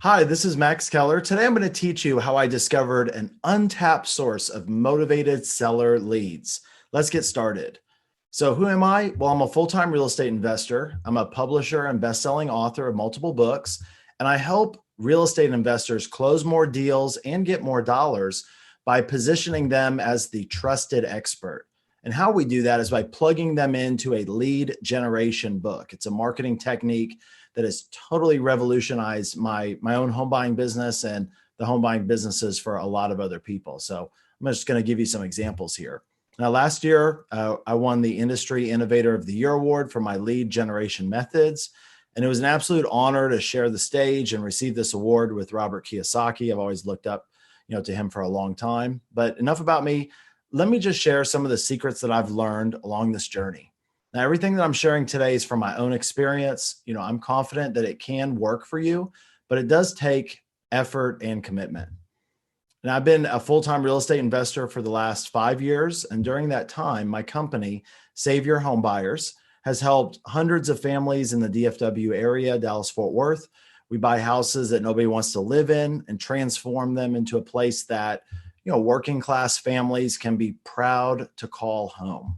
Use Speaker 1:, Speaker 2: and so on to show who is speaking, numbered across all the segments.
Speaker 1: Hi, this is Max Keller. Today I'm going to teach you how I discovered an untapped source of motivated seller leads. Let's get started. So, who am I? Well, I'm a full time real estate investor. I'm a publisher and best selling author of multiple books, and I help real estate investors close more deals and get more dollars by positioning them as the trusted expert. And how we do that is by plugging them into a lead generation book. It's a marketing technique that has totally revolutionized my own home buying business and the home buying businesses for a lot of other people. So I'm just going to give you some examples here. Now, last year, I won the Industry Innovator of the Year award for my lead generation methods. And it was an absolute honor to share the stage and receive this award with Robert Kiyosaki. I've always looked up, to him for a long time. But enough about me. Let me just share some of the secrets that I've learned along this journey. Now, everything that I'm sharing today is from my own experience. I'm confident that it can work for you, but it does take effort and commitment. And I've been a full-time real estate investor for the last 5 years. And during that time, my company, Save Your Home Buyers, has helped hundreds of families in the DFW area, Dallas-Fort Worth. We buy houses that nobody wants to live in and transform them into a place that, working class families can be proud to call home.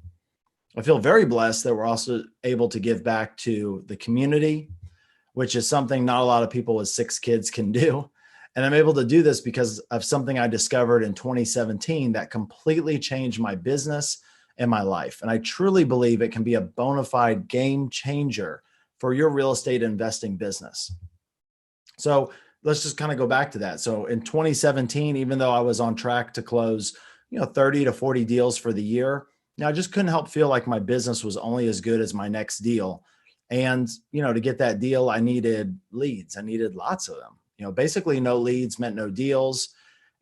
Speaker 1: I feel very blessed that we're also able to give back to the community, which is something not a lot of people with 6 kids can do. And I'm able to do this because of something I discovered in 2017 that completely changed my business and my life. And I truly believe it can be a bona fide game changer for your real estate investing business. So let's just kind of go back to that. So in 2017, even though I was on track to close, 30 to 40 deals for the year, I just couldn't help feel like my business was only as good as my next deal. And, to get that deal, I needed leads. I needed lots of them. Basically no leads meant no deals.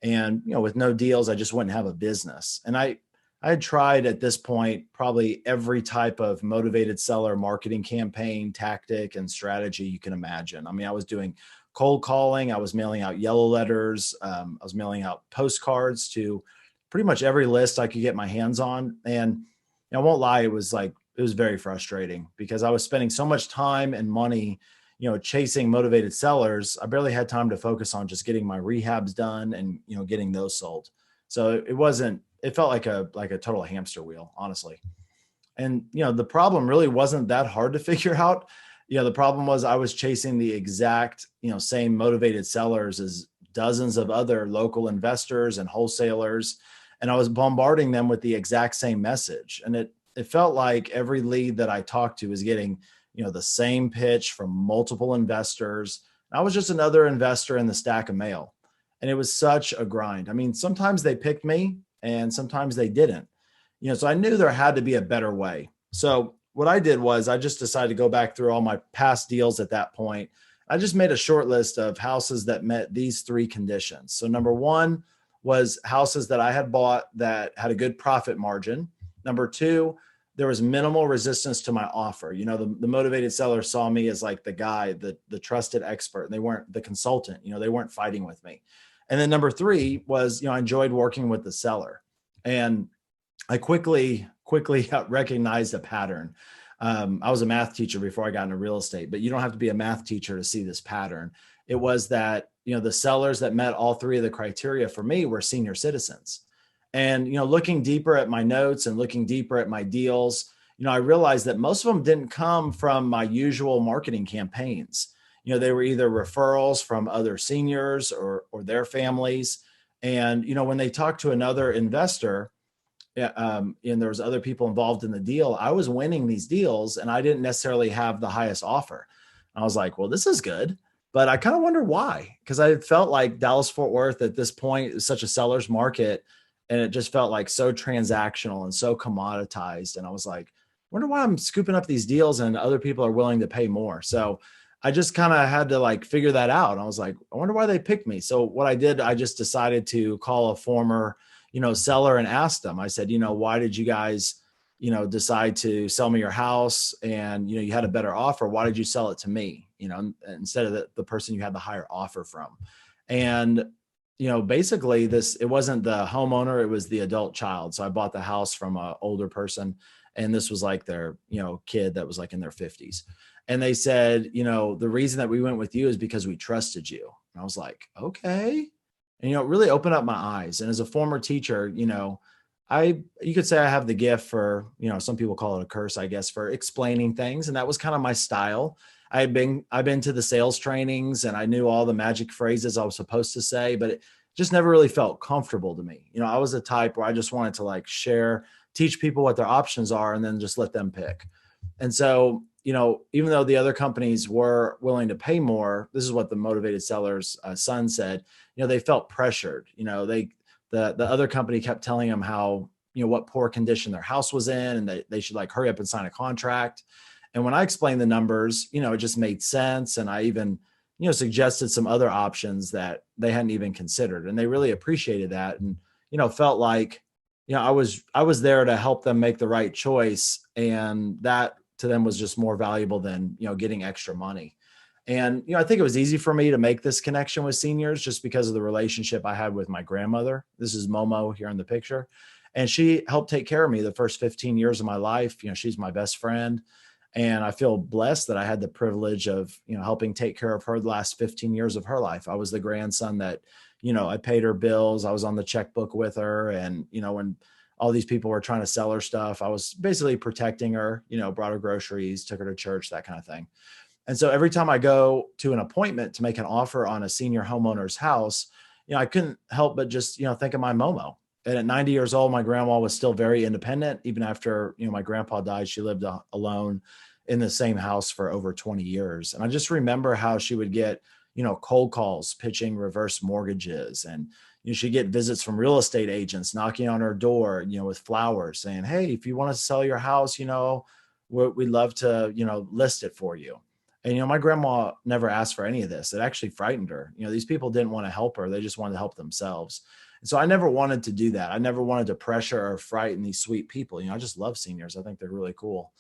Speaker 1: And, with no deals, I just wouldn't have a business. And I had tried at this point probably every type of motivated seller marketing campaign, tactic, and strategy you can imagine. I mean, I was doing cold calling. I was mailing out yellow letters. I was mailing out postcards to pretty much every list I could get my hands on. And I won't lie, it was very frustrating because I was spending so much time and money, chasing motivated sellers. I barely had time to focus on just getting my rehabs done and, getting those sold. So it felt like a total hamster wheel, honestly. And, the problem really wasn't that hard to figure out. The problem was I was chasing the exact, same motivated sellers as dozens of other local investors and wholesalers. And I was bombarding them with the exact same message. And it felt like every lead that I talked to was getting, the same pitch from multiple investors. I was just another investor in the stack of mail. And it was such a grind. I mean, sometimes they picked me and sometimes they didn't. So I knew there had to be a better way. So what I did was I just decided to go back through all my past deals at that point. I just made a short list of houses that met these 3 conditions. So number 1 was houses that I had bought that had a good profit margin. Number 2, there was minimal resistance to my offer. The motivated seller saw me as like the guy, the trusted expert, and they weren't the consultant. They weren't fighting with me. And then number 3 was, I enjoyed working with the seller. And I quickly recognized a pattern. I was a math teacher before I got into real estate, but you don't have to be a math teacher to see this pattern. It was that, the sellers that met all 3 of the criteria for me were senior citizens. And, looking deeper at my notes and looking deeper at my deals, I realized that most of them didn't come from my usual marketing campaigns. They were either referrals from other seniors or their families. And, when they talked to another investor, and there was other people involved in the deal, I was winning these deals and I didn't necessarily have the highest offer. I was like, well, this is good, but I kind of wonder why, because I felt like Dallas-Fort Worth at this point is such a seller's market. And it just felt like so transactional and so commoditized. And I was like, wonder why I'm scooping up these deals and other people are willing to pay more. So I just kind of had to figure that out. I was like, I wonder why they picked me. So what I did, I just decided to call a former, seller and asked them. I said, why did you guys, decide to sell me your house? And, you had a better offer. Why did you sell it to me? Instead of the person you had the higher offer from. And, basically it wasn't the homeowner, it was the adult child. So I bought the house from an older person and this was like their, kid that was in their 50s. And they said, the reason that we went with you is because we trusted you. And I was like, okay. And, it really opened up my eyes. And as a former teacher, you could say I have the gift for, some people call it a curse, I guess, for explaining things. And that was kind of my style. I've been to the sales trainings and I knew all the magic phrases I was supposed to say, but it just never really felt comfortable to me. I was the type where I just wanted to like share, teach people what their options are and then just let them pick. And so, even though the other companies were willing to pay more, this is what the Motivated Sellers son said, they felt pressured. The other company kept telling them how, what poor condition their house was in and they should like hurry up and sign a contract. And when I explained the numbers, it just made sense. And I even, suggested some other options that they hadn't even considered. And they really appreciated that. And, felt like, I was there to help them make the right choice. And that to them was just more valuable than, getting extra money. And, I think it was easy for me to make this connection with seniors just because of the relationship I had with my grandmother. This is Momo here in the picture. And she helped take care of me the first 15 years of my life. She's my best friend. And I feel blessed that I had the privilege of, helping take care of her the last 15 years of her life. I was the grandson that, I paid her bills. I was on the checkbook with her. And, when all these people were trying to sell her stuff, I was basically protecting her, brought her groceries, took her to church, that kind of thing. And so every time I go to an appointment to make an offer on a senior homeowner's house, I couldn't help but just, think of my Momo. And at 90 years old, my grandma was still very independent. Even after, my grandpa died, she lived alone in the same house for over 20 years. And I just remember how she would get, cold calls pitching reverse mortgages. And she'd get visits from real estate agents knocking on her door, with flowers saying, hey, if you want to sell your house, we'd love to, list it for you. And, my grandma never asked for any of this. It actually frightened her. These people didn't want to help her. They just wanted to help themselves. And so I never wanted to do that. I never wanted to pressure or frighten these sweet people. I just love seniors. I think they're really cool.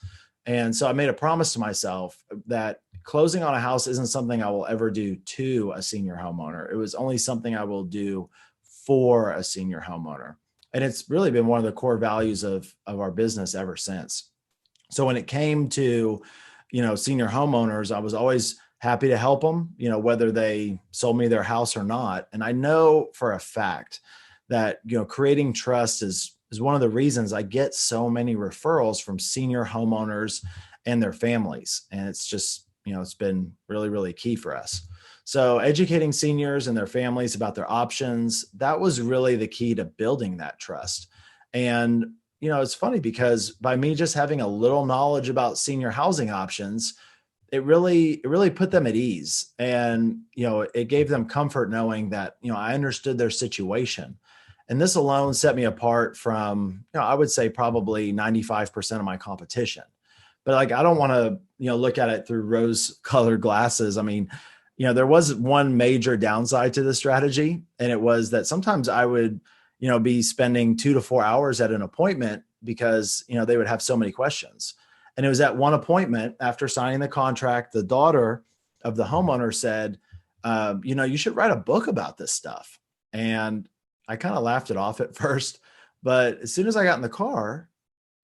Speaker 1: And so I made a promise to myself that closing on a house isn't something I will ever do to a senior homeowner. It was only something I will do for a senior homeowner. And it's really been one of the core values of our business ever since. So when it came to, senior homeowners, I was always happy to help them, whether they sold me their house or not. And I know for a fact that, creating trust is one of the reasons I get so many referrals from senior homeowners and their families. And it's just, it's been really, really key for us. So educating seniors and their families about their options, that was really the key to building that trust. And it's funny because by me just having a little knowledge about senior housing options, it really put them at ease. And, it gave them comfort knowing that, I understood their situation. And this alone set me apart from, I would say probably 95% of my competition. But like, I don't want to, look at it through rose colored glasses. I mean, there was one major downside to the strategy. And it was that sometimes I would, be spending 2 to 4 hours at an appointment because, they would have so many questions. And it was at one appointment after signing the contract, the daughter of the homeowner said, you should write a book about this stuff. And I kind of laughed it off at first, but as soon as I got in the car,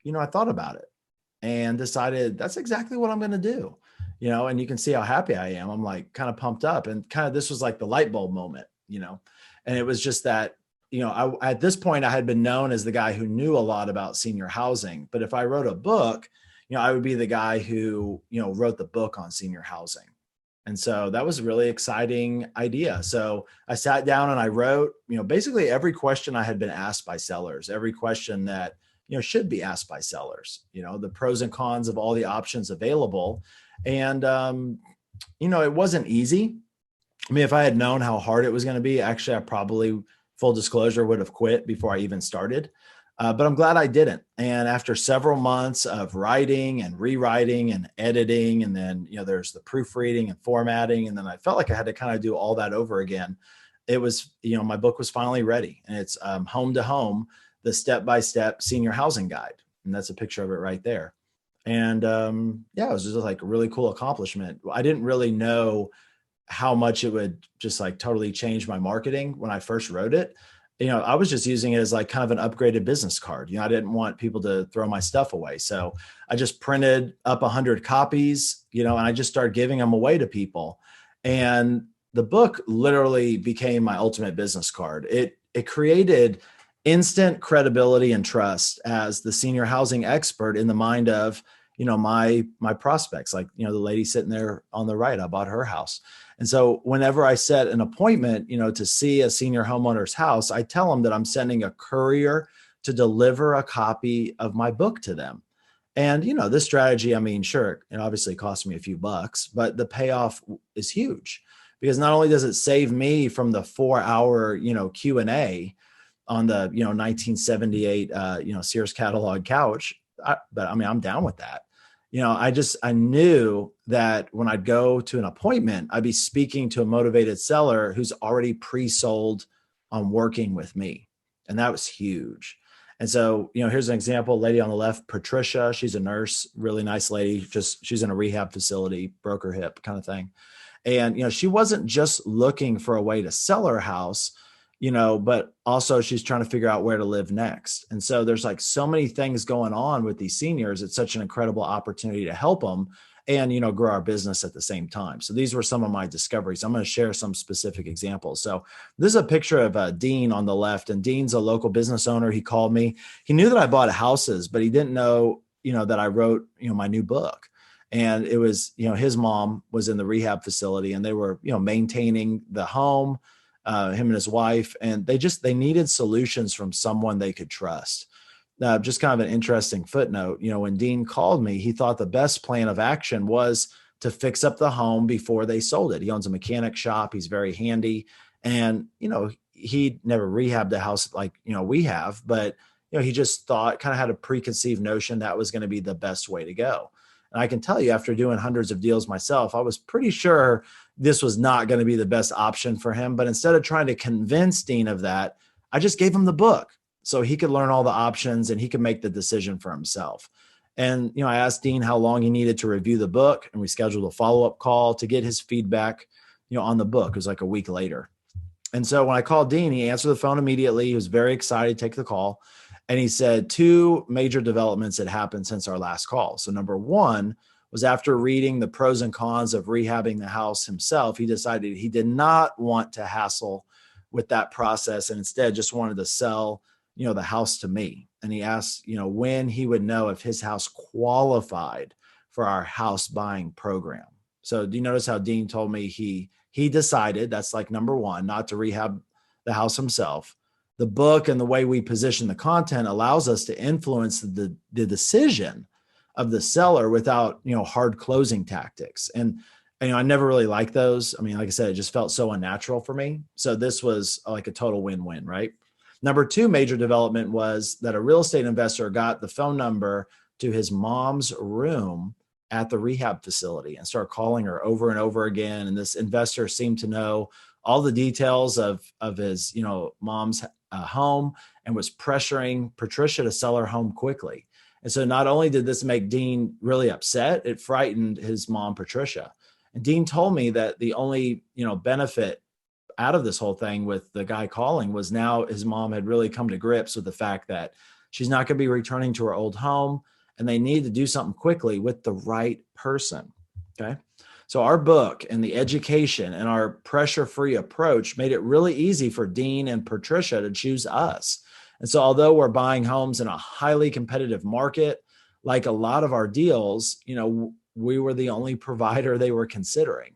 Speaker 1: I thought about it and decided that's exactly what I'm going to do, and you can see how happy I am. I'm like kind of pumped up and kind of, this was like the light bulb moment, and it was just that, at this point I had been known as the guy who knew a lot about senior housing, but if I wrote a book, I would be the guy who, wrote the book on senior housing. And so that was a really exciting idea. So I sat down and I wrote, basically every question I had been asked by sellers, every question that, should be asked by sellers, the pros and cons of all the options available. And, it wasn't easy. I mean, if I had known how hard it was going to be, actually, I probably, full disclosure, would have quit before I even started. But I'm glad I didn't. And after several months of writing and rewriting and editing, and then, there's the proofreading and formatting, and then I felt like I had to kind of do all that over again. It was, my book was finally ready, and it's Home to Home, the step-by-step senior housing guide. And that's a picture of it right there. And it was just like a really cool accomplishment. I didn't really know how much it would just like totally change my marketing when I first wrote it. I was just using it as like kind of an upgraded business card. I didn't want people to throw my stuff away. So I just printed up 100 copies, and I just started giving them away to people. And the book literally became my ultimate business card. It created instant credibility and trust as the senior housing expert in the mind of, my prospects. Like, the lady sitting there on the right, I bought her house. And so whenever I set an appointment, to see a senior homeowner's house, I tell them that I'm sending a courier to deliver a copy of my book to them. And, this strategy, I mean, sure, it obviously cost me a few bucks, but the payoff is huge, because not only does it save me from the 4 hour, Q&A on the, 1978, Sears catalog couch, but I mean, I'm down with that. I knew that when I'd go to an appointment, I'd be speaking to a motivated seller who's already pre-sold on working with me. And that was huge. And so, here's an example, lady on the left, Patricia, she's a nurse, really nice lady. She's in a rehab facility, broke her hip kind of thing. And, she wasn't just looking for a way to sell her house, but also she's trying to figure out where to live next. And so there's like so many things going on with these seniors. It's such an incredible opportunity to help them and, grow our business at the same time. So these were some of my discoveries. I'm going to share some specific examples. So this is a picture of Dean on the left, and Dean's a local business owner. He called me. He knew that I bought houses, but he didn't know, that I wrote, my new book. And it was, his mom was in the rehab facility, and they were, maintaining the home, him and his wife, and they needed solutions from someone they could trust. Just kind of an interesting footnote, when Dean called me, he thought the best plan of action was to fix up the home before they sold it. He owns a mechanic shop. He's very handy. And, he never rehabbed a house like, we have, but, he just thought, kind of had a preconceived notion that was going to be the best way to go. And I can tell you, after doing hundreds of deals myself, I was pretty sure this was not going to be the best option for him. But instead of trying to convince Dean of that, I just gave him the book so he could learn all the options and he could make the decision for himself. And, I asked Dean how long he needed to review the book, and we scheduled a follow-up call to get his feedback, on the book. It was like a week later. And so when I called Dean, he answered the phone immediately. He was very excited to take the call. And he said 2 major developments had happened since our last call. So number one was, after reading the pros and cons of rehabbing the house himself, he decided he did not want to hassle with that process and instead just wanted to sell, the house to me. And he asked, when he would know if his house qualified for our house buying program. So do you notice how Dean told me he decided, that's like number one, not to rehab the house himself. The book and the way we position the content allows us to influence the decision of the seller without, hard closing tactics. And, I never really liked those. I mean, like I said, it just felt so unnatural for me. So this was like a total win-win, right? Number 2 major development was that a real estate investor got the phone number to his mom's room at the rehab facility and started calling her over and over again. And this investor seemed to know all the details of his, mom's home, and was pressuring Patricia to sell her home quickly. And so not only did this make Dean really upset, it frightened his mom, Patricia. And Dean told me that the only, benefit out of this whole thing with the guy calling was now his mom had really come to grips with the fact that she's not going to be returning to her old home, and they need to do something quickly with the right person. Okay. So our book and the education and our pressure-free approach made it really easy for Dean and Patricia to choose us. And so although we're buying homes in a highly competitive market, like a lot of our deals, we were the only provider they were considering.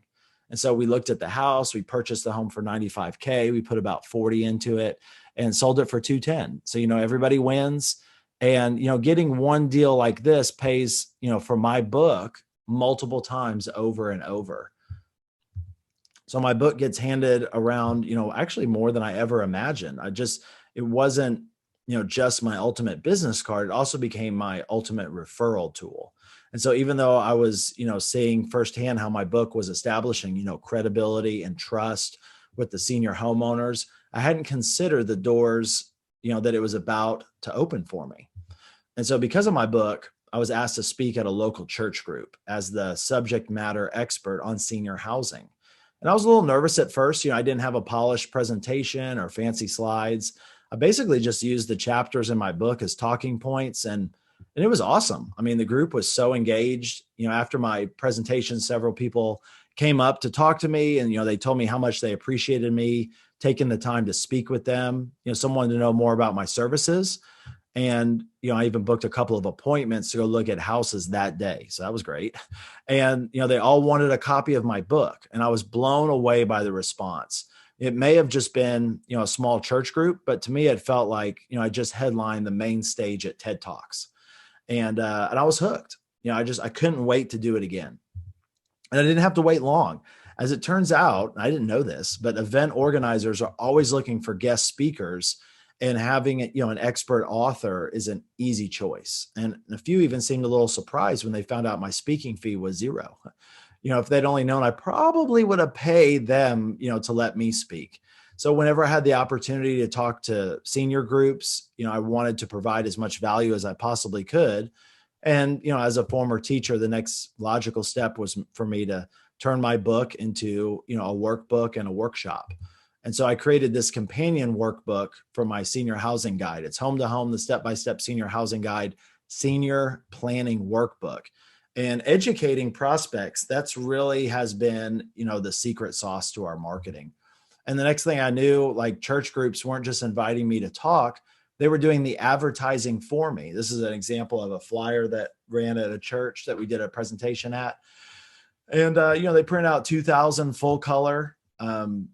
Speaker 1: And so we looked at the house, we purchased the home for $95K, we put about 40 into it and sold it for 210. So, everybody wins. And, getting one deal like this pays, for my book multiple times over and over. So my book gets handed around, actually more than I ever imagined. It wasn't, just my ultimate business card. It also became my ultimate referral tool. And so even though I was, seeing firsthand how my book was establishing, credibility and trust with the senior homeowners, I hadn't considered the doors, that it was about to open for me. And so because of my book, I was asked to speak at a local church group as the subject matter expert on senior housing. And I was a little nervous at first. I didn't have a polished presentation or fancy slides. I basically just used the chapters in my book as talking points, and it was awesome. I mean, the group was so engaged. After my presentation, several people, came up to talk to me, and they told me how much they appreciated me taking the time to speak with them. Some wanted to know more about my services. And, I even booked a couple of appointments to go look at houses that day. So that was great. And, they all wanted a copy of my book, and I was blown away by the response. It may have just been, a small church group, but to me, it felt like, I just headlined the main stage at TED Talks, and I was hooked. I couldn't wait to do it again. And I didn't have to wait long. As it turns out, I didn't know this, but event organizers are always looking for guest speakers, and having an expert author is an easy choice. And a few even seemed a little surprised when they found out my speaking fee was zero. If they'd only known, I probably would have paid them, to let me speak. So whenever I had the opportunity to talk to senior groups, I wanted to provide as much value as I possibly could. And, as a former teacher, the next logical step was for me to turn my book into, a workbook and a workshop. And so I created this companion workbook for my senior housing guide. It's Home to Home, the step-by-step senior housing guide, senior planning workbook. And educating prospects, that's really has been, the secret sauce to our marketing. And the next thing I knew, like, church groups weren't just inviting me to talk, they were doing the advertising for me. This is an example of a flyer that ran at a church that we did a presentation at. And, they print out 2,000 full color, whatever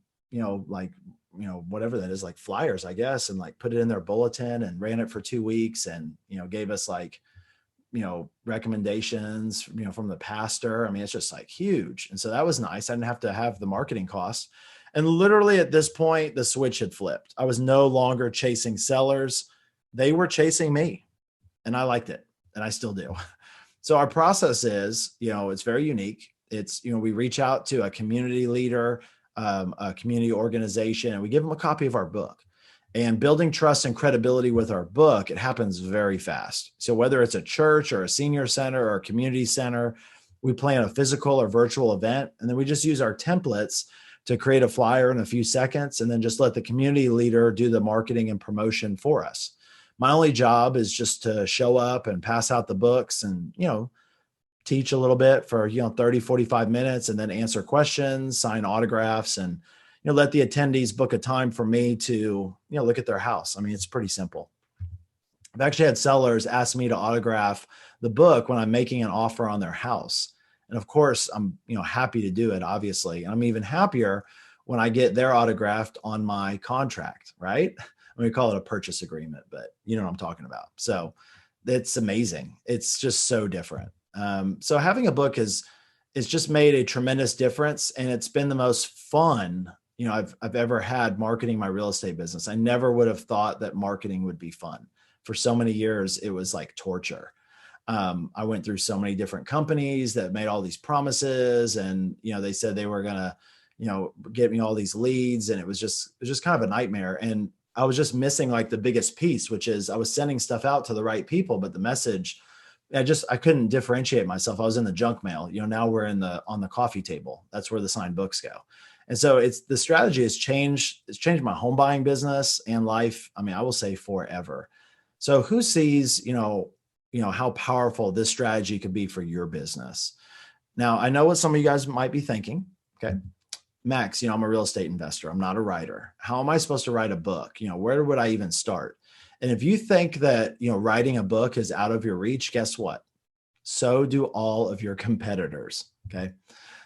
Speaker 1: that is, like flyers, I guess, and like put it in their bulletin and ran it for 2 weeks, and, gave us like, recommendations, from the pastor. I mean, it's just like huge. And so that was nice. I didn't have to have the marketing costs. And literally at this point, the switch had flipped. I was no longer chasing sellers. They were chasing me, and I liked it, and I still do. So our process is, it's very unique. It's, we reach out to a community leader, a community organization, and we give them a copy of our book. And building trust and credibility with our book, it happens very fast. So whether it's a church or a senior center or a community center, we plan a physical or virtual event, and then we just use our templates to create a flyer in a few seconds, and then just let the community leader do the marketing and promotion for us. My only job is just to show up and pass out the books and, teach a little bit for, 30, 45 minutes, and then answer questions, sign autographs, and, let the attendees book a time for me to, look at their house. I mean, it's pretty simple. I've actually had sellers ask me to autograph the book when I'm making an offer on their house. And of course, I'm, happy to do it, obviously. And I'm even happier when I get their autographed on my contract, right? We call it a purchase agreement, but you know what I'm talking about. So it's amazing. It's just so different. So having a book it's just made a tremendous difference, and it's been the most fun, I've ever had marketing my real estate business. I never would have thought that marketing would be fun. For so many years, it was like torture. I went through so many different companies that made all these promises, and, they said they were going to, get me all these leads. And it was just kind of a nightmare. And I was just missing like the biggest piece, which is I was sending stuff out to the right people, but the message, I couldn't differentiate myself. I was in the junk mail. Now we're on the coffee table. That's where the signed books go. And so the strategy has changed. It's changed my home buying business and life. I mean, I will say forever. So who sees, how powerful this strategy could be for your business? Now, I know what some of you guys might be thinking. Okay, Max, I'm a real estate investor. I'm not a writer. How am I supposed to write a book? Where would I even start? And if you think that, writing a book is out of your reach, guess what? So do all of your competitors. Okay.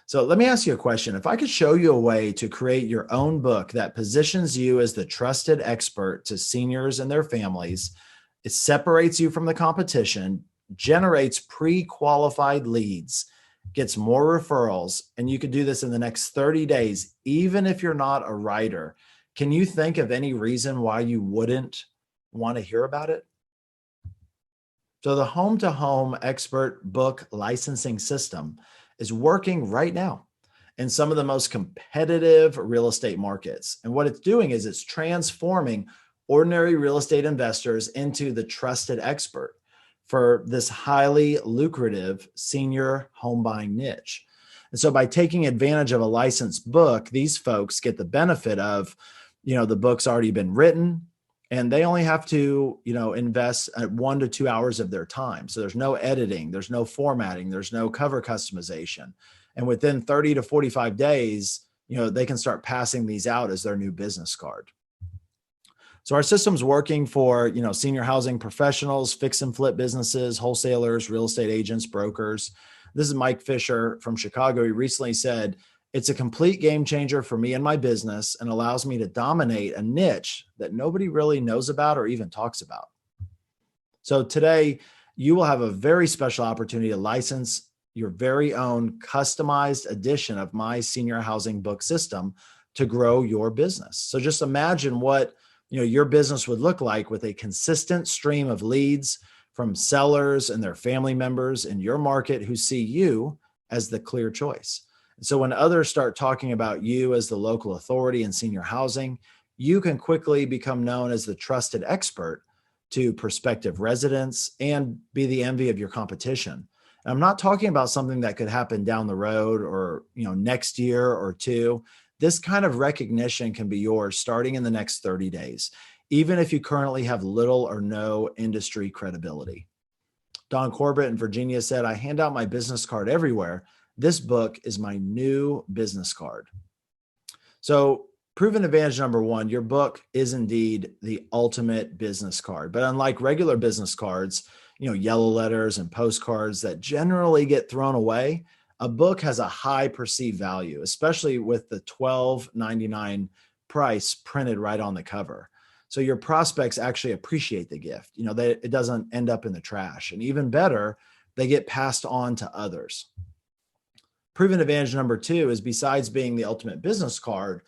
Speaker 1: So let me ask you a question. If I could show you a way to create your own book that positions you as the trusted expert to seniors and their families, it separates you from the competition, generates pre-qualified leads, gets more referrals, and you could do this in the next 30 days, even if you're not a writer, can you think of any reason why you wouldn't want to hear about it? So the home-to-home expert book licensing system is working right now in some of the most competitive real estate markets. And what it's doing is it's transforming ordinary real estate investors into the trusted expert for this highly lucrative senior home buying niche. And so by taking advantage of a licensed book, these folks get the benefit of, the book's already been written, and they only have to, invest 1 to 2 hours of their time. So there's no editing, there's no formatting, there's no cover customization. And within 30 to 45 days, they can start passing these out as their new business card. So our system's working for, senior housing professionals, fix and flip businesses, wholesalers, real estate agents, brokers. This is Mike Fisher from Chicago. He recently said, "It's a complete game changer for me and my business and allows me to dominate a niche that nobody really knows about or even talks about." So today you will have a very special opportunity to license your very own customized edition of my senior housing book system to grow your business. So just imagine what your business would look like with a consistent stream of leads from sellers and their family members in your market who see you as the clear choice. And so when others start talking about you as the local authority in senior housing, you can quickly become known as the trusted expert to prospective residents and be the envy of your competition. And I'm not talking about something that could happen down the road or next year or two. This kind of recognition can be yours starting in the next 30 days, even if you currently have little or no industry credibility. Don Corbett in Virginia said, "I hand out my business card everywhere. This book is my new business card." So proven advantage number one, your book is indeed the ultimate business card. But unlike regular business cards, yellow letters and postcards that generally get thrown away, a book has a high perceived value, especially with the $12.99 price printed right on the cover. So your prospects actually appreciate the gift. It doesn't end up in the trash. And even better, they get passed on to others. Proven advantage number two is, besides being the ultimate business card,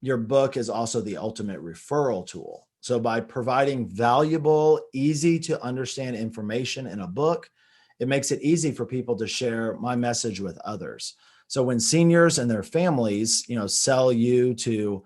Speaker 1: your book is also the ultimate referral tool. So by providing valuable, easy to understand information in a book, it makes it easy for people to share my message with others. So when seniors and their families, sell you to,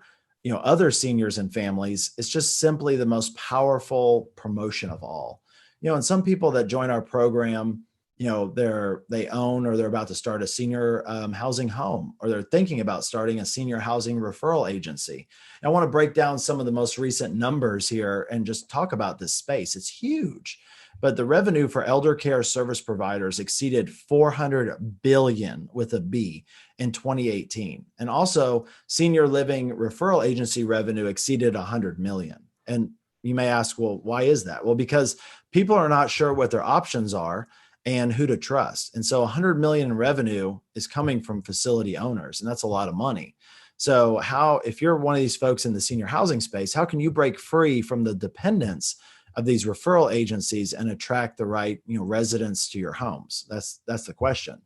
Speaker 1: other seniors and families, it's just simply the most powerful promotion of all. And some people that join our program, they own or they're about to start a senior housing home, or they're thinking about starting a senior housing referral agency. And I want to break down some of the most recent numbers here and just talk about this space. It's huge. But the revenue for elder care service providers exceeded 400 billion with a B in 2018. And also senior living referral agency revenue exceeded 100 million. And you may ask, well, why is that? Well, because people are not sure what their options are and who to trust. And so 100 million in revenue is coming from facility owners, and that's a lot of money. So if you're one of these folks in the senior housing space, how can you break free from the dependence of these referral agencies and attract the right, residents to your homes? That's the question.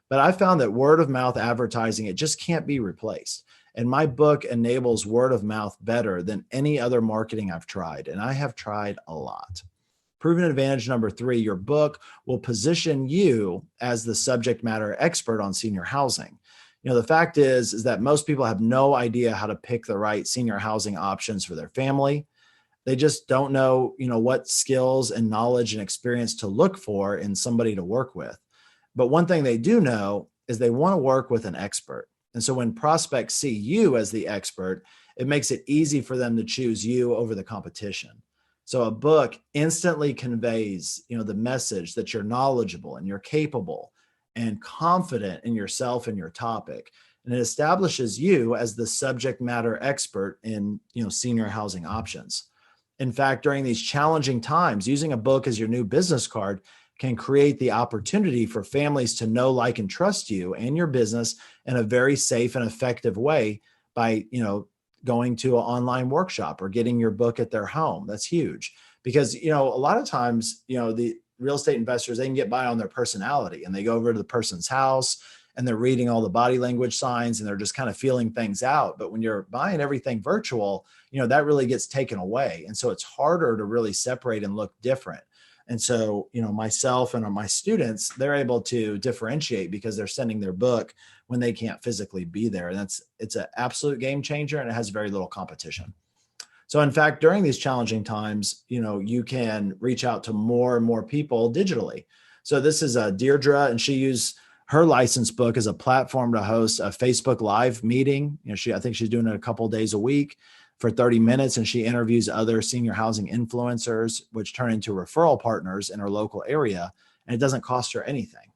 Speaker 1: But I found that word of mouth advertising, it just can't be replaced. And my book enables word of mouth better than any other marketing I've tried. And I have tried a lot. Proven advantage number three, your book will position you as the subject matter expert on senior housing. The fact is that most people have no idea how to pick the right senior housing options for their family. They just don't know, what skills and knowledge and experience to look for in somebody to work with. But one thing they do know is they want to work with an expert. And so when prospects see you as the expert, it makes it easy for them to choose you over the competition. So a book instantly conveys, the message that you're knowledgeable and you're capable and confident in yourself and your topic. And it establishes you as the subject matter expert in, senior housing options. In fact, during these challenging times, using a book as your new business card can create the opportunity for families to know, like, and trust you and your business in a very safe and effective way by, going to an online workshop or getting your book at their home. That's huge because, a lot of times, the real estate investors, they can get by on their personality and they go over to the person's house and they're reading all the body language signs and they're just kind of feeling things out. But when you're buying everything virtual, that really gets taken away. And so it's harder to really separate and look different. And so, myself and my students, they're able to differentiate because they're sending their book when they can't physically be there. And it's an absolute game changer, and it has very little competition. So in fact, during these challenging times, you can reach out to more and more people digitally. So this is Deirdre, and she used her licensed book as a platform to host a Facebook Live meeting. I think she's doing it a couple of days a week for 30 minutes, and she interviews other senior housing influencers, which turn into referral partners in her local area, and it doesn't cost her anything.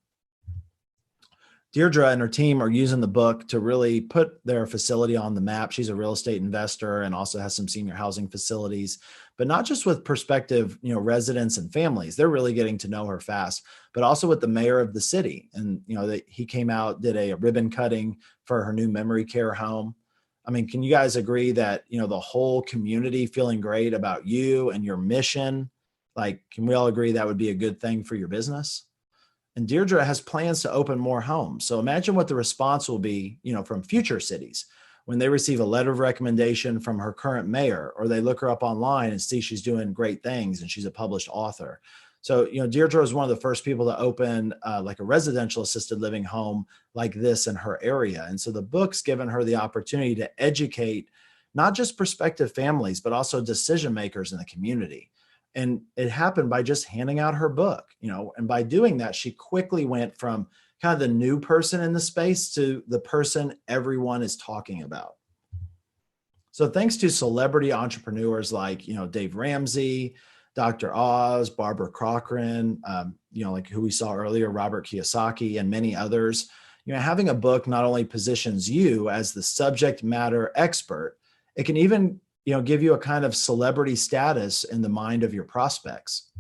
Speaker 1: Deirdre and her team are using the book to really put their facility on the map. She's a real estate investor and also has some senior housing facilities, but not just with prospective, residents and families. They're really getting to know her fast, but also with the mayor of the city. And, he came out, did a ribbon cutting for her new memory care home. I mean, can you guys agree that, the whole community feeling great about you and your mission? Like, can we all agree that would be a good thing for your business? And Deirdre has plans to open more homes. So imagine what the response will be, from future cities when they receive a letter of recommendation from her current mayor, or they look her up online and see she's doing great things and she's a published author. So, Deirdre is one of the first people to open like a residential assisted living home like this in her area. And so the book's given her the opportunity to educate not just prospective families, but also decision makers in the community. And it happened by just handing out her book, and by doing that, she quickly went from kind of the new person in the space to the person everyone is talking about. So thanks to celebrity entrepreneurs like, Dave Ramsey, Dr. Oz, Barbara Corcoran, like who we saw earlier, Robert Kiyosaki, and many others, having a book not only positions you as the subject matter expert, it can even give you a kind of celebrity status in the mind of your prospects.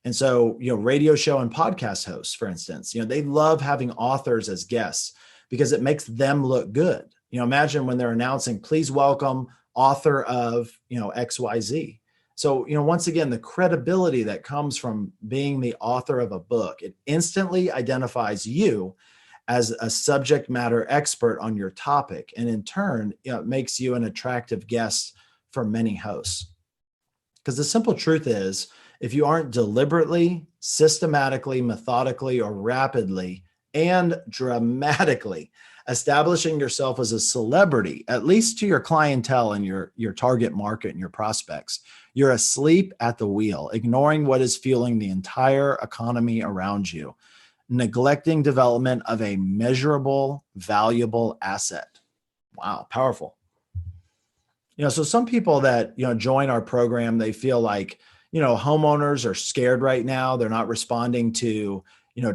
Speaker 1: And so, radio show and podcast hosts, for instance, they love having authors as guests because it makes them look good. Imagine when they're announcing, please welcome author of, XYZ. So, once again, the credibility that comes from being the author of a book, it instantly identifies you as a subject matter expert on your topic. And in turn, it makes you an attractive guest for many hosts. Because the simple truth is, if you aren't deliberately, systematically, methodically, or rapidly and dramatically establishing yourself as a celebrity, at least to your clientele and your target market and your prospects, you're asleep at the wheel, ignoring what is fueling the entire economy around you, neglecting development of a measurable, valuable asset. Wow, powerful. So some people that, join our program, they feel like, homeowners are scared right now. They're not responding to,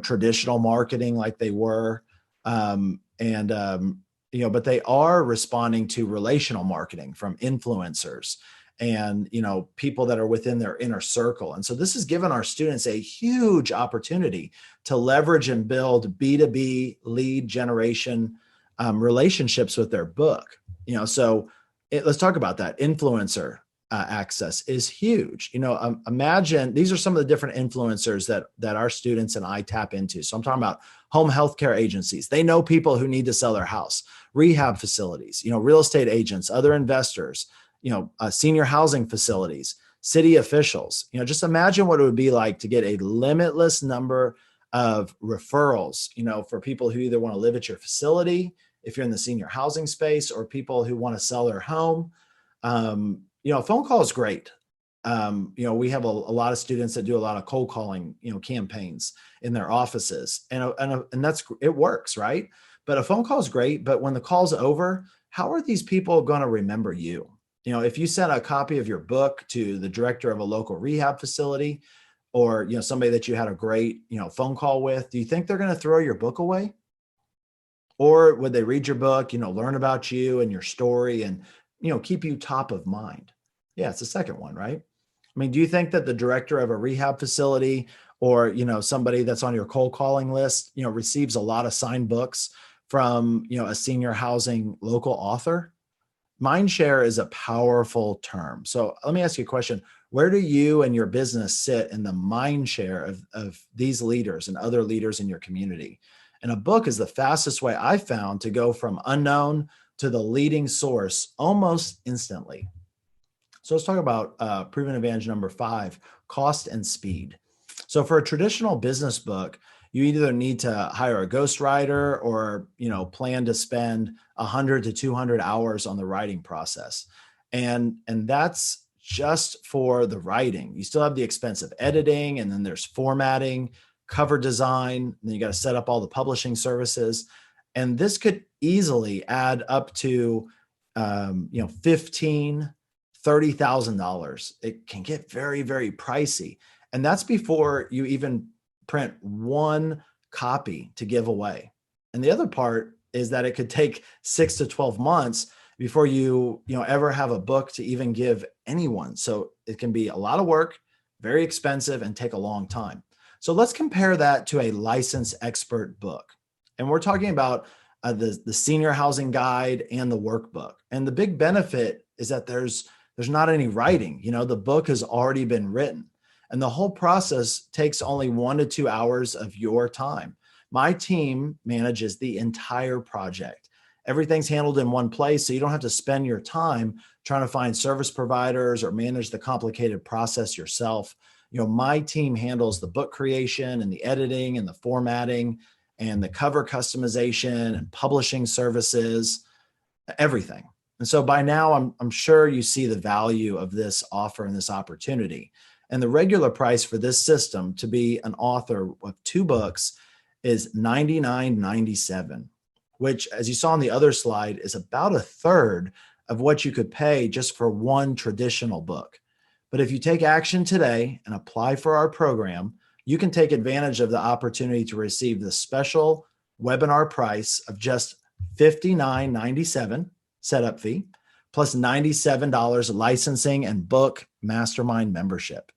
Speaker 1: traditional marketing like they were. But they are responding to relational marketing from influencers and, people that are within their inner circle. And so this has given our students a huge opportunity to leverage and build B2B lead generation relationships with their book. Let's talk about that. Influencer access is huge. Imagine these are some of the different influencers that our students and I tap into. So I'm talking about home healthcare agencies. They know people who need to sell their house, rehab facilities, real estate agents, other investors, senior housing facilities, city officials. Just imagine what it would be like to get a limitless number of referrals, for people who either want to live at your facility, if you're in the senior housing space, or people who want to sell their home. A phone call is great. We have a lot of students that do a lot of cold calling, campaigns in their offices, and it works, right? But a phone call is great. But when the call's over, how are these people going to remember you? If you sent a copy of your book to the director of a local rehab facility, or somebody that you had a great phone call with, do you think they're going to throw your book away? Or would they read your book, learn about you and your story and, keep you top of mind? Yeah, it's the second one, right? I mean, do you think that the director of a rehab facility or, somebody that's on your cold calling list, receives a lot of signed books from, a senior housing local author? Mindshare is a powerful term. So let me ask you a question. Where do you and your business sit in the mindshare of these leaders and other leaders in your community? And a book is the fastest way I've found to go from unknown to the leading source almost instantly. So let's talk about proven advantage number 5, cost and speed. So for a traditional business book, you either need to hire a ghostwriter or, plan to spend 100 to 200 hours on the writing process. And that's just for the writing. You still have the expense of editing, and then there's formatting, cover design, and then you got to set up all the publishing services. And this could easily add up to, $15,000, $30,000. It can get very, very pricey. And that's before you even print one copy to give away. And the other part is that it could take 6 to 12 months before you ever have a book to even give anyone. So it can be a lot of work, very expensive, and take a long time. So let's compare that to a licensed expert book. And we're talking about the senior housing guide and the workbook. And the big benefit is that there's not any writing. The book has already been written. And the whole process takes only 1 to 2 hours of your time. My team manages the entire project. Everything's handled in one place, so you don't have to spend your time trying to find service providers or manage the complicated process yourself. My team handles the book creation and the editing and the formatting and the cover customization and publishing services, everything. And so by now, I'm sure you see the value of this offer and this opportunity. And the regular price for this system to be an author of 2 books is $99.97, which, as you saw on the other slide, is about a third of what you could pay just for one traditional book. But if you take action today and apply for our program, you can take advantage of the opportunity to receive the special webinar price of just $59.97 setup fee, plus $97 licensing and book mastermind membership.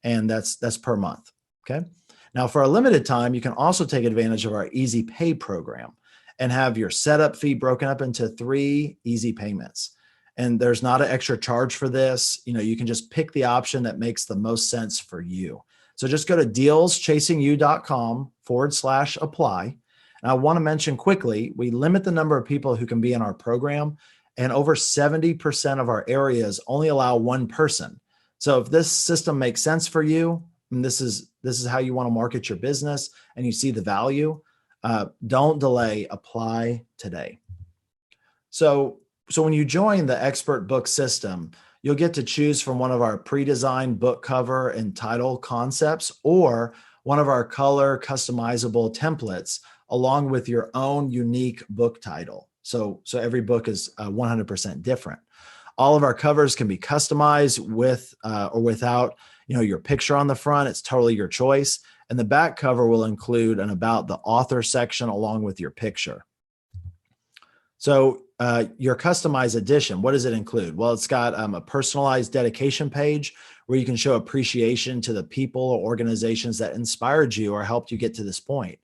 Speaker 1: And that's per month. Okay. Now, for a limited time, you can also take advantage of our Easy Pay program and have your setup fee broken up into 3 easy payments. And there's not an extra charge for this. You can just pick the option that makes the most sense for you. So just go to dealschasingyou.com/apply. And I want to mention quickly, we limit the number of people who can be in our program, and over 70% of our areas only allow 1 person. So if this system makes sense for you, and this is how you want to market your business, and you see the value, don't delay. Apply today. So when you join the expert book system, you'll get to choose from one of our pre-designed book cover and title concepts, or one of our color customizable templates, along with your own unique book title. So every book is 100% different. All of our covers can be customized with or without your picture on the front. It's totally your choice. And the back cover will include an about the author section along with your picture. So your customized edition, what does it include? Well, it's got a personalized dedication page where you can show appreciation to the people or organizations that inspired you or helped you get to this point.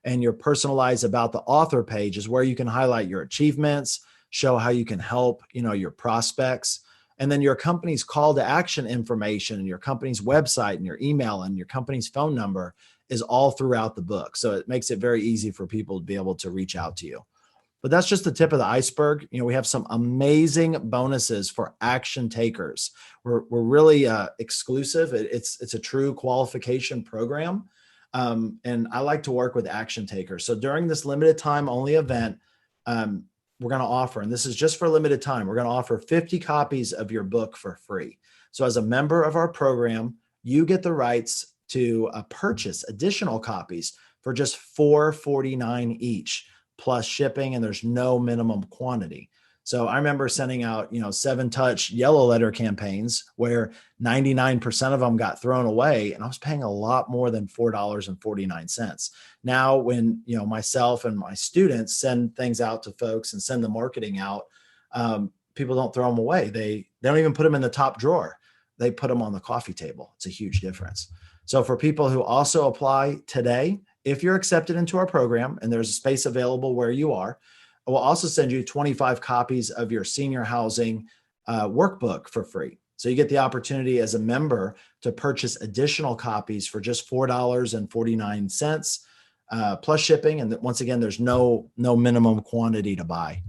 Speaker 1: And your personalized about the author page is where you can highlight your achievements, show how you can help your prospects. And then your company's call to action information and your company's website and your email and your company's phone number is all throughout the book. So it makes it very easy for people to be able to reach out to you. But that's just the tip of the iceberg. We have some amazing bonuses for action takers. We're really exclusive. It's a true qualification program. And I like to work with action takers. So during this limited time only event, we're going to offer, and this is just for a limited time, we're going to offer 50 copies of your book for free. So as a member of our program, you get the rights to purchase additional copies for just $4.49 each, plus shipping, and there's no minimum quantity. So I remember sending out, 7-touch yellow letter campaigns where 99% of them got thrown away, and I was paying a lot more than $4.49. Now, when myself and my students send things out to folks and send the marketing out, people don't throw them away. They don't even put them in the top drawer. They put them on the coffee table. It's a huge difference. So for people who also apply today, if you're accepted into our program and there's a space available where you are, we'll also send you 25 copies of your senior housing workbook for free. So you get the opportunity as a member to purchase additional copies for just $4.49 plus shipping. And once again, there's no minimum quantity to buy.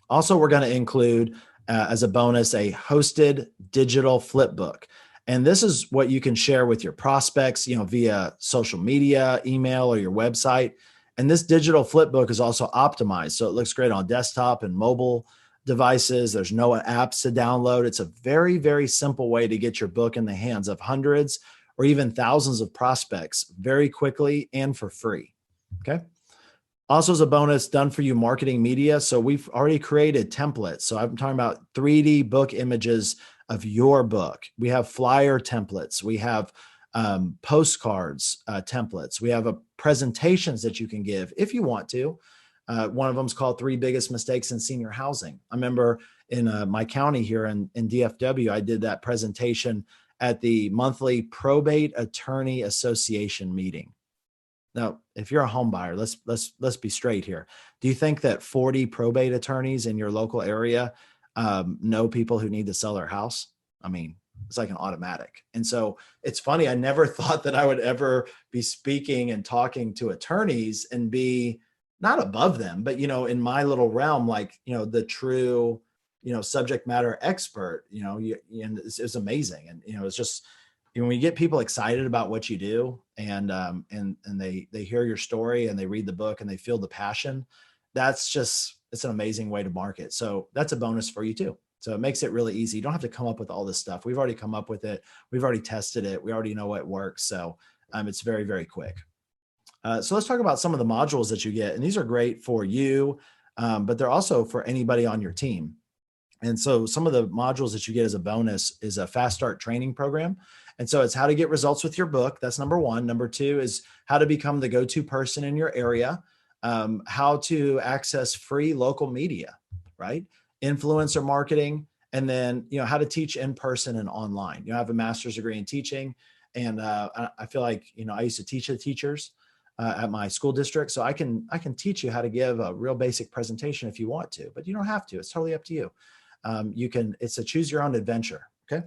Speaker 1: Also, we're going to include as a bonus a hosted digital flip book. And this is what you can share with your prospects, via social media, email, or your website. And this digital flip book is also optimized. So it looks great on desktop and mobile devices. There's no apps to download. It's a very, very simple way to get your book in the hands of hundreds or even thousands of prospects very quickly and for free. Okay. Also, as a bonus, done for you marketing media. So we've already created templates. So I'm talking about 3D book images of your book. We have flyer templates. We have postcards, templates. We have presentations that you can give if you want to. One of them is called Three Biggest Mistakes in Senior Housing. I remember in my county here in DFW, I did that presentation at the monthly Probate Attorney Association meeting. Now, if you're a home buyer, let's be straight here. Do you think that 40 probate attorneys in your local area know people who need to sell their house? I mean, it's like an automatic. And so it's funny. I never thought that I would ever be speaking and talking to attorneys and be not above them, but, in my little realm, like, the true, subject matter expert, and it's amazing. And, it's just, when you get people excited about what you do and they hear your story and they read the book and they feel the passion, it's an amazing way to market. So that's a bonus for you too. So it makes it really easy. You don't have to come up with all this stuff. We've already come up with it. We've already tested it. We already know what works. So it's very, very quick. So let's talk about some of the modules that you get. And these are great for you, but they're also for anybody on your team. And so some of the modules that you get as a bonus is a fast start training program. And so it's how to get results with your book. That's number one. Number two is how to become the go-to person in your area, how to access free local media, right? Influencer marketing, and then, how to teach in person and online. I have a master's degree in teaching. And I feel like, I used to teach the teachers at my school district. So I can teach you how to give a real basic presentation if you want to, but you don't have to. It's totally up to you. It's a choose your own adventure. Okay.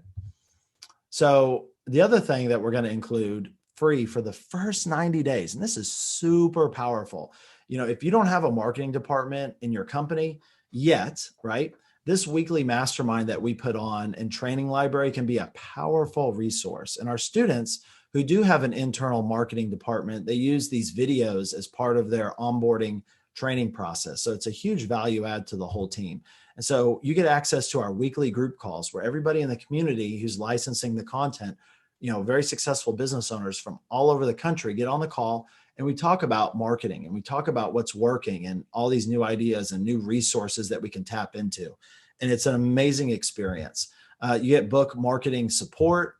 Speaker 1: So the other thing that we're going to include free for the first 90 days, and this is super powerful. If you don't have a marketing department in your company yet, right? This weekly mastermind that we put on and training library can be a powerful resource. And our students who do have an internal marketing department, they use these videos as part of their onboarding training process. So it's a huge value add to the whole team. And so you get access to our weekly group calls where everybody in the community who's licensing the content, very successful business owners from all over the country get on the call and we talk about marketing and we talk about what's working and all these new ideas and new resources that we can tap into. And it's an amazing experience. You get book marketing support,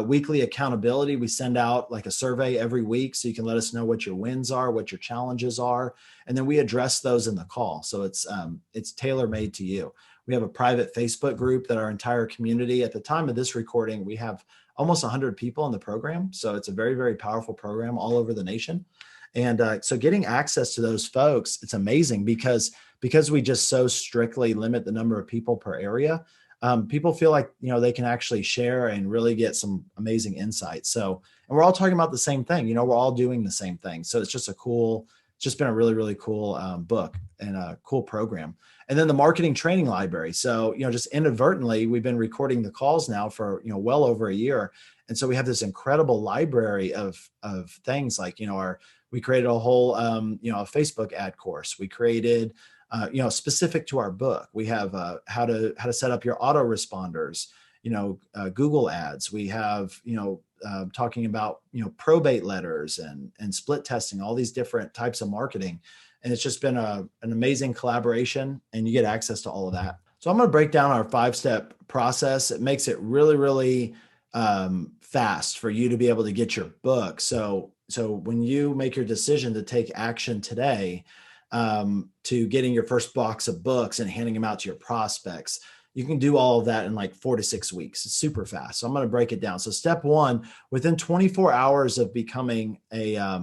Speaker 1: weekly accountability. We send out like a survey every week so you can let us know what your wins are, what your challenges are, and then we address those in the call. So it's tailor-made to you. We have a private Facebook group that our entire community, at the time of this recording, we have almost 100 people in the program. So it's a very, very powerful program all over the nation. And so getting access to those folks, it's amazing because we just so strictly limit the number of people per area. People feel like, they can actually share and really get some amazing insights. So, and we're all talking about the same thing, we're all doing the same thing. So it's just been a really, really cool book and a cool program. And then the marketing training library. So, just inadvertently, we've been recording the calls now for, well over a year. And so we have this incredible library of things like, we created a whole, a Facebook ad course. We created, specific to our book. We have how to set up your autoresponders, Google ads. We have, talking about, probate letters and split testing, all these different types of marketing. And it's just been an amazing collaboration and you get access to all of that. So I'm going to break down our 5-step process. It makes it really, really fast for you to be able to get your book. So when you make your decision to take action today, to getting your first box of books and handing them out to your prospects, you can do all of that in like 4 to 6 weeks. It's super fast. So I'm going to break it down. So step one, within 24 hours of becoming a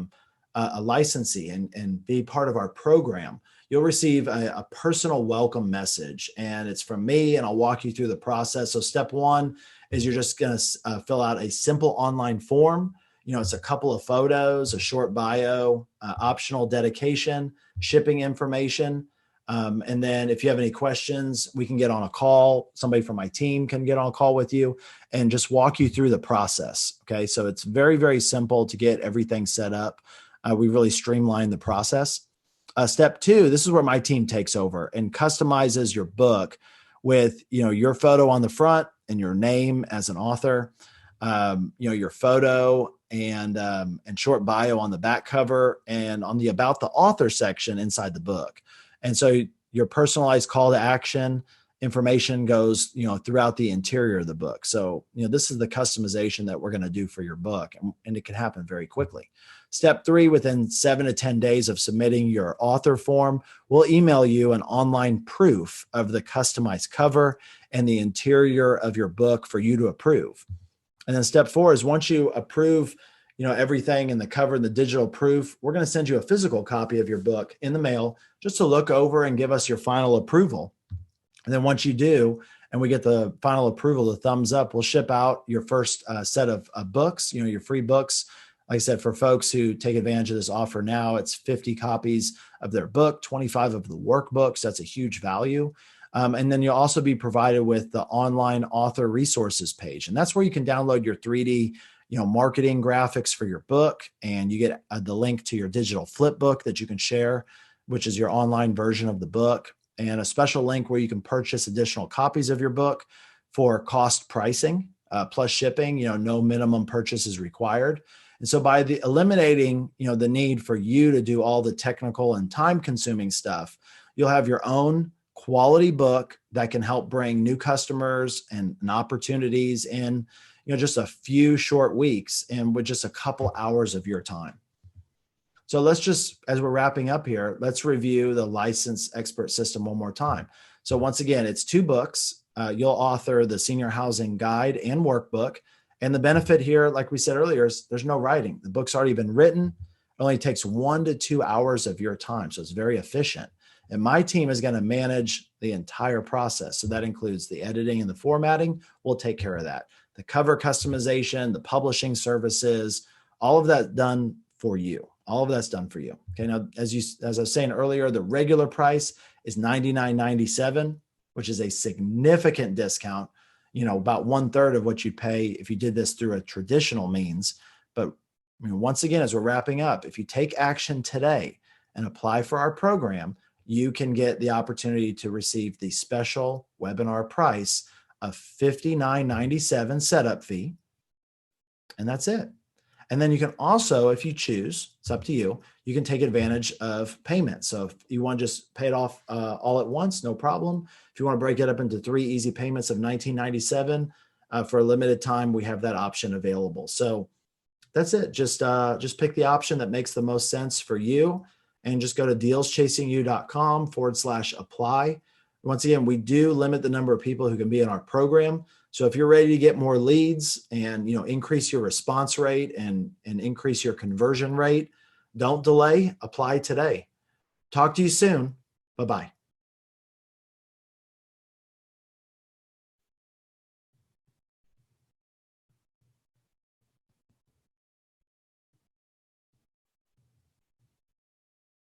Speaker 1: licensee and be part of our program, you'll receive a personal welcome message, and it's from me, and I'll walk you through the process. So step one is you're just going to fill out a simple online form. It's a couple of photos, a short bio, optional dedication, shipping information. And then if you have any questions, we can get on a call. Somebody from my team can get on a call with you and just walk you through the process. Okay. So it's very, very simple to get everything set up. We really streamlined the process. Step two, this is where my team takes over and customizes your book with, your photo on the front and your name as an author, your photo and short bio on the back cover and on the about the author section inside the book. And so your personalized call to action information goes, throughout the interior of the book. So, this is the customization that we're going to do for your book, and it can happen very quickly. Step 3, within 7 to 10 days of submitting your author form, we'll email you an online proof of the customized cover and the interior of your book for you to approve. And then step 4 is once you approve, everything in the cover and the digital proof, we're going to send you a physical copy of your book in the mail just to look over and give us your final approval. And then once you do, and we get the final approval, the thumbs up, we'll ship out your first set of books, your free books. Like I said, for folks who take advantage of this offer now, it's 50 copies of their book, 25 of the workbooks. That's a huge value. And then you'll also be provided with the online author resources page. And that's where you can download your 3D, marketing graphics for your book. And you get the link to your digital flip book that you can share, which is your online version of the book, and a special link where you can purchase additional copies of your book for cost pricing plus shipping. No minimum purchase is required. And so by eliminating, the need for you to do all the technical and time-consuming stuff, you'll have your own quality book that can help bring new customers and opportunities in, just a few short weeks and with just a couple hours of your time. So let's just, as we're wrapping up here, let's review the Licensed Expert System one more time. So once again, it's 2 books. You'll author the Senior Housing Guide and Workbook. And the benefit here, like we said earlier, is there's no writing. The book's already been written. It only takes 1 to 2 hours of your time. So it's very efficient. And my team is going to manage the entire process. So that includes the editing and the formatting. We'll take care of that. The cover customization, the publishing services, all of that done for you. All of that's done for you. Okay. Now, as I was saying earlier, the regular price is $99.97, which is a significant discount, about 1/3 of what you'd pay if you did this through a traditional means. But once again, as we're wrapping up, if you take action today and apply for our program, you can get the opportunity to receive the special webinar price of $59.97 setup fee. And that's it. And then you can also, if you choose, it's up to you, you can take advantage of payment. So if you want to just pay it off all at once, no problem. If you want to break it up into 3 easy payments of $19.97 for a limited time, we have that option available. So that's it. Just pick the option that makes the most sense for you, and just go to dealschasingU.com/apply. Once again, we do limit the number of people who can be in our program. So if you're ready to get more leads and increase your response rate and increase your conversion rate, don't delay. Apply today. Talk to you soon. Bye-bye.